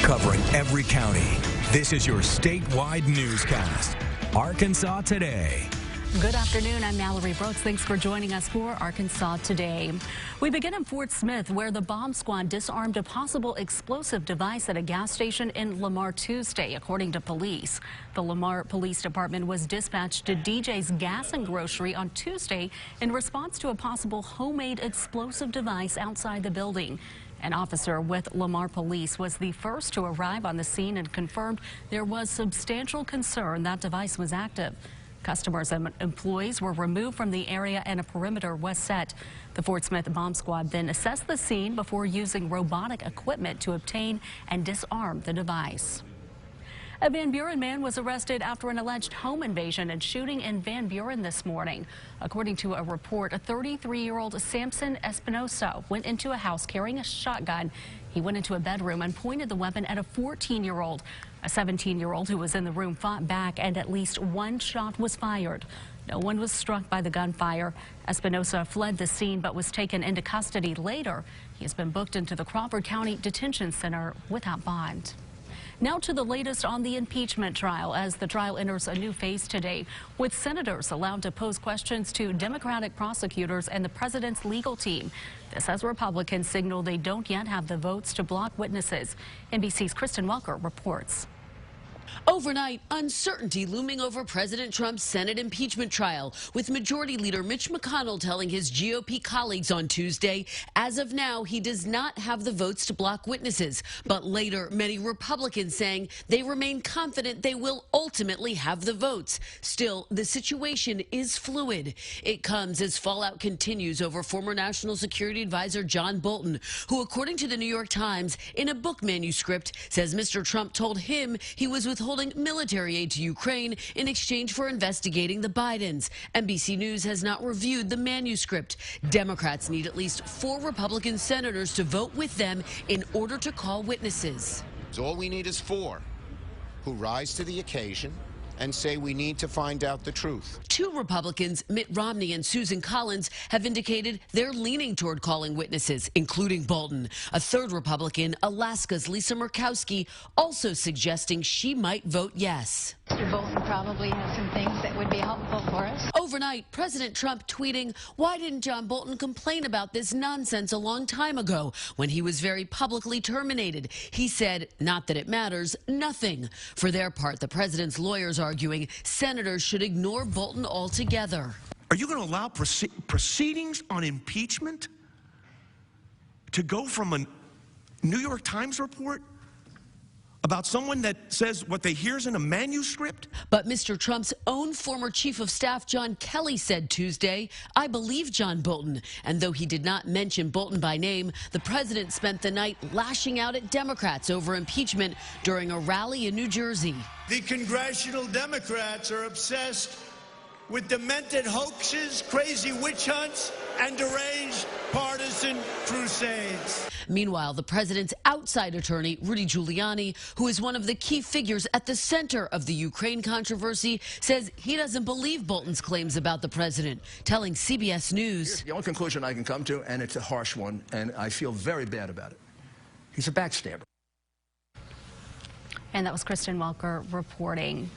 covering every county. This is your statewide newscast, Arkansas Today. Good afternoon. I'm Mallory Brooks. Thanks for joining us for Arkansas Today. We begin in Fort Smith, where the bomb squad disarmed a possible explosive device at a gas station in Lamar Tuesday, according to police. The Lamar Police Department was dispatched to DJ's Gas and Grocery on Tuesday in response to a possible homemade explosive device outside the building. An officer with Lamar Police was the first to arrive on the scene and confirmed there was substantial concern that device was active. Customers and employees were removed from the area and a perimeter was set. The Fort Smith bomb squad then assessed the scene before using robotic equipment to obtain and disarm the device. A Van Buren man was arrested after an alleged home invasion and shooting in Van Buren this morning. According to a report, a 33-year-old Samson Espinosa went into a house carrying a shotgun. He went into a bedroom and pointed the weapon at a 14-year-old. A 17-year-old who was in the room fought back, and at least one shot was fired. No one was struck by the gunfire. Espinosa fled the scene but was taken into custody later. He has been booked into the Crawford County Detention Center without bond. Now to the latest on the impeachment trial, as the trial enters a new phase today, with senators allowed to pose questions to Democratic prosecutors and the president's legal team. This as Republicans signal they don't yet have the votes to block witnesses. NBC's Kristen Welker reports. Overnight, uncertainty looming over President Trump's Senate impeachment trial, with Majority Leader Mitch McConnell telling his GOP colleagues on Tuesday, as of now, he does not have the votes to block witnesses. But later, many Republicans saying they remain confident they will ultimately have the votes. Still, the situation is fluid. It comes as fallout continues over former National Security Advisor John Bolton, who, according to the New York Times, in a book manuscript, says Mr. Trump told him he was withholding military aid to Ukraine in exchange for investigating the Bidens. NBC News has not reviewed the manuscript. Democrats need at least 4 Republican senators to vote with them in order to call witnesses. So all we need is 4 who rise to the occasion and say we need to find out the truth. 2 Republicans, Mitt Romney and Susan Collins, have indicated they're leaning toward calling witnesses, including Bolton. A 3rd Republican, Alaska's Lisa Murkowski, also suggesting she might vote yes. Mr. Bolton probably has some things that would be helpful for us. Overnight, President Trump tweeting, "Why didn't John Bolton complain about this nonsense a long time ago when he was very publicly terminated?" He said, not that it matters, nothing. For their part, the president's lawyers arguing senators should ignore Bolton altogether. Are you going to allow proceedings on impeachment to go from a New York Times report about someone that says what they hear is in a manuscript? But Mr. Trump's own former chief of staff, John Kelly, said Tuesday, "I believe John Bolton." And though he did not mention Bolton by name, the president spent the night lashing out at Democrats over impeachment during a rally in New Jersey. The congressional Democrats are obsessed with demented hoaxes, crazy witch hunts, and deranged partisan crusades. Meanwhile, the president's outside attorney, Rudy Giuliani, who is one of the key figures at the center of the Ukraine controversy, says he doesn't believe Bolton's claims about the president, telling CBS News. The only conclusion I can come to, and it's a harsh one, and I feel very bad about it. He's a backstabber. And that was Kristen Welker reporting.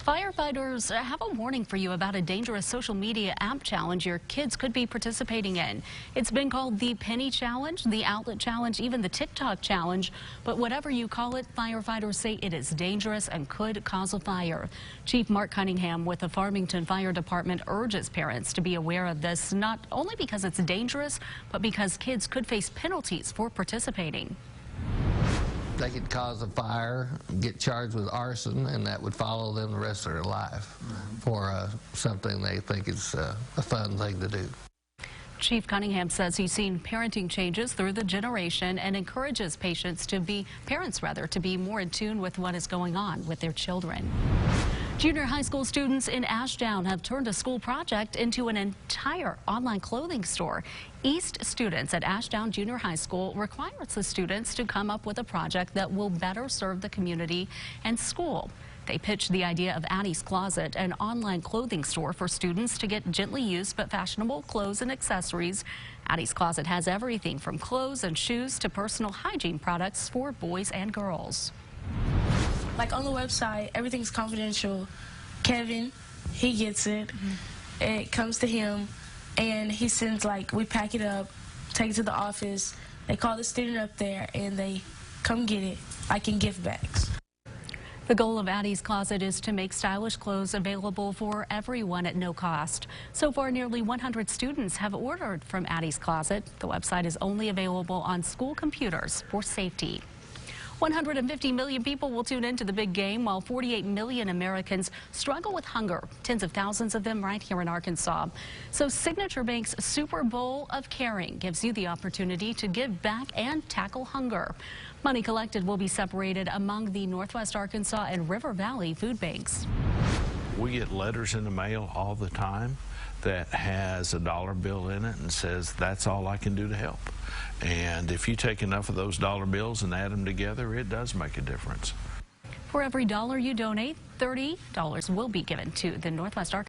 Firefighters have a warning for you about a dangerous social media app challenge your kids could be participating in. It's been called the Penny Challenge, the Outlet Challenge, even the TikTok Challenge. But whatever you call it, firefighters say it is dangerous and could cause a fire. Chief Mark Cunningham with the Farmington Fire Department urges parents to be aware of this, not only because it's dangerous, but because kids could face penalties for participating. They could cause a fire, get charged with arson, and that would follow them the rest of their life for something they think is a fun thing to do. Chief Cunningham says he's seen parenting changes through the generation and encourages parents to be more in tune with what is going on with their children. Junior high school students in Ashdown have turned a school project into an entire online clothing store. East students at Ashdown Junior High School requires the students to come up with a project that will better serve the community and school. They pitched the idea of Addie's Closet, an online clothing store for students to get gently used but fashionable clothes and accessories. Addie's Closet has everything from clothes and shoes to personal hygiene products for boys and girls. Like on the website, everything's confidential. Kevin, he gets it. It comes to him, and he sends, like, we pack it up, take it to the office. They call the student up there, and they come get it, like in gift bags. The goal of Addie's Closet is to make stylish clothes available for everyone at no cost. So far, nearly 100 students have ordered from Addie's Closet. The website is only available on school computers for safety. 150 million people will tune into the big game, while 48 million Americans struggle with hunger. Tens of thousands of them right here in Arkansas. So Signature Bank's Super Bowl of Caring gives you the opportunity to give back and tackle hunger. Money collected will be separated among the Northwest Arkansas and River Valley food banks. We get letters in the mail all the time that has a dollar bill in it and says that's all I can do to help. And if you take enough of those dollar bills and add them together, it does make a difference. For every dollar you donate, $30 will be given to the Northwest Arkansas